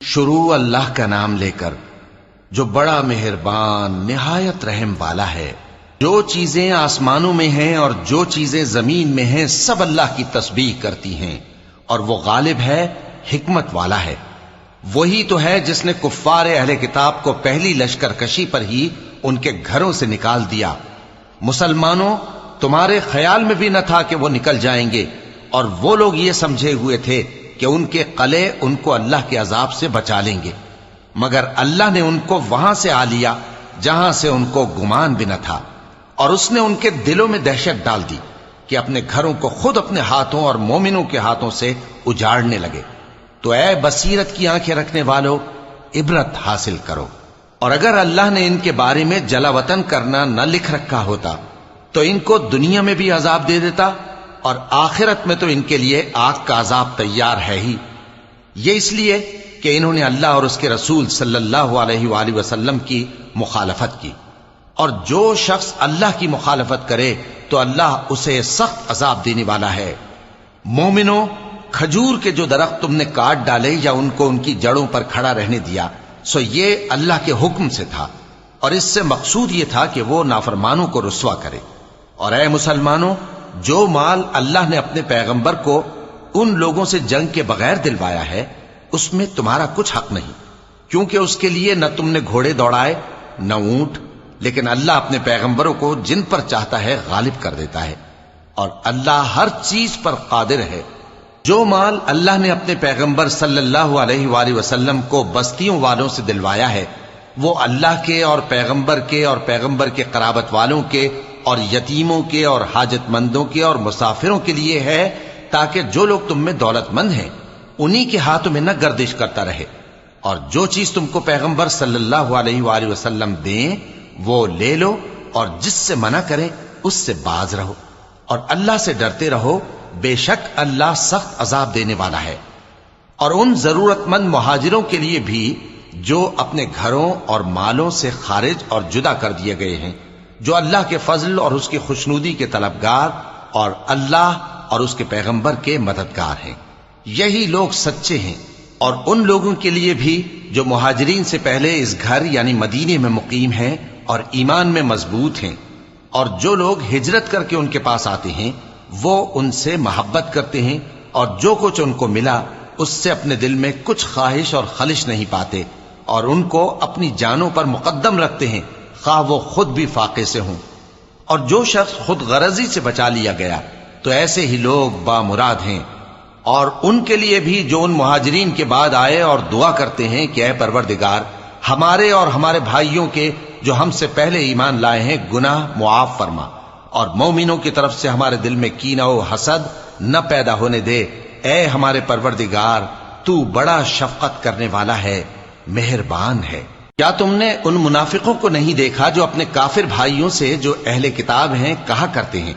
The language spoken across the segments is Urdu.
شروع اللہ کا نام لے کر جو بڑا مہربان نہایت رحم والا ہے۔ جو چیزیں آسمانوں میں ہیں اور جو چیزیں زمین میں ہیں سب اللہ کی تسبیح کرتی ہیں، اور وہ غالب ہے، حکمت والا ہے۔ وہی تو ہے جس نے کفار اہل کتاب کو پہلی لشکر کشی پر ہی ان کے گھروں سے نکال دیا۔ مسلمانوں، تمہارے خیال میں بھی نہ تھا کہ وہ نکل جائیں گے، اور وہ لوگ یہ سمجھے ہوئے تھے کہ ان کے قلعے ان کو اللہ کے عذاب سے بچا لیں گے، مگر اللہ نے ان کو وہاں سے آ لیا جہاں سے ان کو گمان بھی نہ تھا، اور اس نے ان کے دلوں میں دہشت ڈال دی کہ اپنے گھروں کو خود اپنے ہاتھوں اور مومنوں کے ہاتھوں سے اجاڑنے لگے۔ تو اے بصیرت کی آنکھیں رکھنے والو، عبرت حاصل کرو۔ اور اگر اللہ نے ان کے بارے میں جلا وطن کرنا نہ لکھ رکھا ہوتا تو ان کو دنیا میں بھی عذاب دے دیتا، اور آخرت میں تو ان کے لیے آگ کا عذاب تیار ہے ہی۔ یہ اس لیے کہ انہوں نے اللہ اور اس کے رسول صلی اللہ علیہ وآلہ وسلم کی مخالفت کی، اور جو شخص اللہ کی مخالفت کرے تو اللہ اسے سخت عذاب دینے والا ہے۔ مومنوں، کھجور کے جو درخت تم نے کاٹ ڈالے یا ان کو ان کی جڑوں پر کھڑا رہنے دیا، سو یہ اللہ کے حکم سے تھا، اور اس سے مقصود یہ تھا کہ وہ نافرمانوں کو رسوا کرے۔ اور اے مسلمانوں، جو مال اللہ نے اپنے پیغمبر کو ان لوگوں سے جنگ کے بغیر دلوایا ہے اس میں تمہارا کچھ حق نہیں، کیونکہ اس کے لیے نہ تم نے گھوڑے دوڑائے نہ اونٹ، لیکن اللہ اپنے پیغمبروں کو جن پر چاہتا ہے غالب کر دیتا ہے، اور اللہ ہر چیز پر قادر ہے۔ جو مال اللہ نے اپنے پیغمبر صلی اللہ علیہ وآلہ وسلم کو بستیوں والوں سے دلوایا ہے وہ اللہ کے اور پیغمبر کے قرابت والوں کے اور یتیموں کے اور حاجت مندوں کے اور مسافروں کے لیے ہے، تاکہ جو لوگ تم میں دولت مند ہیں انہی کے ہاتھوں میں نہ گردش کرتا رہے، اور جو چیز تم کو پیغمبر صلی اللہ علیہ وآلہ وسلم دیں وہ لے لو، اور جس سے منع کریں اس سے باز رہو، اور اللہ سے ڈرتے رہو، بے شک اللہ سخت عذاب دینے والا ہے۔ اور ان ضرورت مند مہاجروں کے لیے بھی جو اپنے گھروں اور مالوں سے خارج اور جدا کر دیے گئے ہیں، جو اللہ کے فضل اور اس کی خوشنودی کے طلبگار اور اللہ اور اس کے پیغمبر کے مددگار ہیں، یہی لوگ سچے ہیں۔ اور ان لوگوں کے لیے بھی جو مہاجرین سے پہلے اس گھر یعنی مدینے میں مقیم ہیں اور ایمان میں مضبوط ہیں، اور جو لوگ ہجرت کر کے ان کے پاس آتے ہیں وہ ان سے محبت کرتے ہیں، اور جو کچھ ان کو ملا اس سے اپنے دل میں کچھ خواہش اور خلش نہیں پاتے، اور ان کو اپنی جانوں پر مقدم رکھتے ہیں خواہ وہ خود بھی فاقے سے ہوں۔ اور جو شخص خود غرضی سے بچا لیا گیا تو ایسے ہی لوگ بامراد ہیں۔ اور ان کے لیے بھی جو ان مہاجرین کے بعد آئے اور دعا کرتے ہیں کہ اے پروردگار ہمارے اور ہمارے بھائیوں کے جو ہم سے پہلے ایمان لائے ہیں گناہ معاف فرما، اور مومنوں کی طرف سے ہمارے دل میں کینہ و حسد نہ پیدا ہونے دے، اے ہمارے پروردگار تو بڑا شفقت کرنے والا ہے، مہربان ہے۔ کیا تم نے ان منافقوں کو نہیں دیکھا جو اپنے کافر بھائیوں سے جو اہل کتاب ہیں کہا کرتے ہیں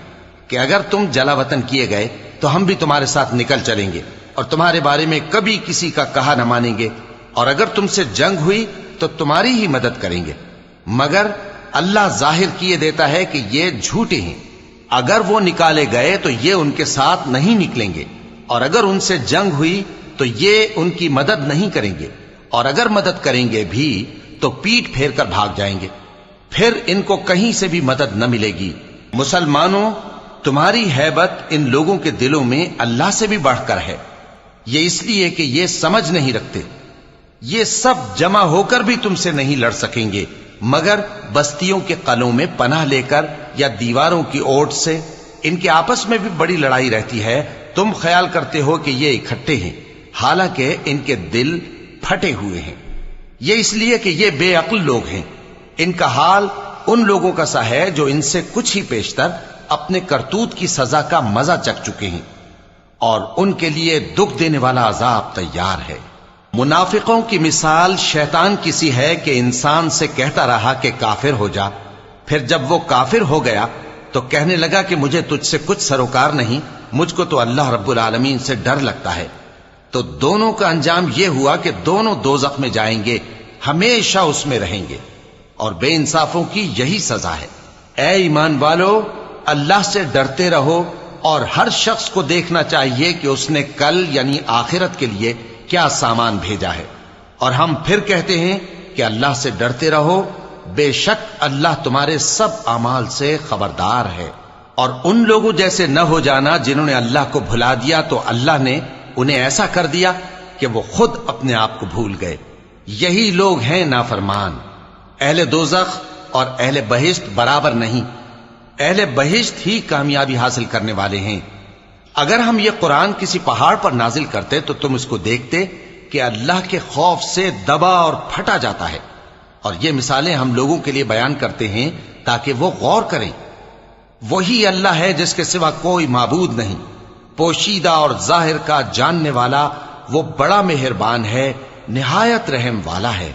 کہ اگر تم جلا وطن کیے گئے تو ہم بھی تمہارے ساتھ نکل چلیں گے اور تمہارے بارے میں کبھی کسی کا کہا نہ مانیں گے، اور اگر تم سے جنگ ہوئی تو تمہاری ہی مدد کریں گے، مگر اللہ ظاہر کیے دیتا ہے کہ یہ جھوٹے ہیں۔ اگر وہ نکالے گئے تو یہ ان کے ساتھ نہیں نکلیں گے، اور اگر ان سے جنگ ہوئی تو یہ ان کی مدد نہیں کریں گے، اور اگر مدد کریں گے بھی تو پیٹ پھیر کر بھاگ جائیں گے، پھر ان کو کہیں سے بھی مدد نہ ملے گی۔ مسلمانوں، تمہاری ہیبت ان لوگوں کے دلوں میں اللہ سے بھی بڑھ کر ہے، یہ اس لیے کہ یہ سمجھ نہیں رکھتے۔ یہ سب جمع ہو کر بھی تم سے نہیں لڑ سکیں گے مگر بستیوں کے قلعوں میں پناہ لے کر یا دیواروں کی اوٹ سے۔ ان کے آپس میں بھی بڑی لڑائی رہتی ہے، تم خیال کرتے ہو کہ یہ اکٹھے ہیں، حالانکہ ان کے دل پھٹے ہوئے ہیں۔ یہ اس لیے کہ یہ بے عقل لوگ ہیں۔ ان کا حال ان لوگوں کا سا ہے جو ان سے کچھ ہی پیشتر اپنے کرتوت کی سزا کا مزہ چکھ چکے ہیں، اور ان کے لیے دکھ دینے والا عذاب تیار ہے۔ منافقوں کی مثال شیطان کی سی ہے کہ انسان سے کہتا رہا کہ کافر ہو جا، پھر جب وہ کافر ہو گیا تو کہنے لگا کہ مجھے تجھ سے کچھ سروکار نہیں، مجھ کو تو اللہ رب العالمین سے ڈر لگتا ہے۔ تو دونوں کا انجام یہ ہوا کہ دونوں دوزخ میں جائیں گے، ہمیشہ اس میں رہیں گے، اور بے انصافوں کی یہی سزا ہے۔ اے ایمان والو، اللہ سے ڈرتے رہو، اور ہر شخص کو دیکھنا چاہیے کہ اس نے کل یعنی آخرت کے لیے کیا سامان بھیجا ہے، اور ہم پھر کہتے ہیں کہ اللہ سے ڈرتے رہو، بے شک اللہ تمہارے سب اعمال سے خبردار ہے۔ اور ان لوگوں جیسے نہ ہو جانا جنہوں نے اللہ کو بھلا دیا تو اللہ نے انہیں ایسا کر دیا کہ وہ خود اپنے آپ کو بھول گئے۔ یہی لوگ ہیں نافرمان۔ اہل دوزخ اور اہل بہشت برابر نہیں، اہل بہشت ہی کامیابی حاصل کرنے والے ہیں۔ اگر ہم یہ قرآن کسی پہاڑ پر نازل کرتے تو تم اس کو دیکھتے کہ اللہ کے خوف سے دبا اور پھٹا جاتا ہے۔ اور یہ مثالیں ہم لوگوں کے لیے بیان کرتے ہیں تاکہ وہ غور کریں۔ وہی اللہ ہے جس کے سوا کوئی معبود نہیں، پوشیدہ اور ظاہر کا جاننے والا، وہ بڑا مہربان ہے، نہایت رحم والا ہے۔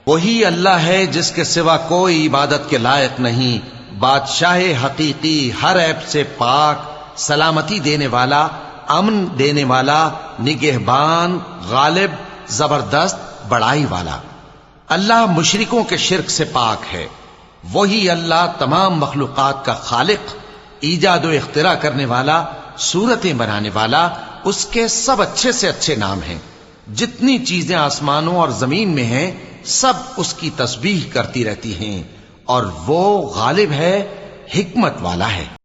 وہی اللہ ہے جس کے سوا کوئی عبادت کے لائق نہیں، بادشاہ حقیقی، ہر عیب سے پاک، سلامتی دینے والا، امن دینے والا، نگہبان، غالب، زبردست، بڑائی والا۔ اللہ مشرکوں کے شرک سے پاک ہے۔ وہی اللہ تمام مخلوقات کا خالق، ایجاد و اختراع کرنے والا، صورتیں بنانے والا، اس کے سب اچھے سے اچھے نام ہیں۔ جتنی چیزیں آسمانوں اور زمین میں ہیں سب اس کی تسبیح کرتی رہتی ہیں، اور وہ غالب ہے، حکمت والا ہے۔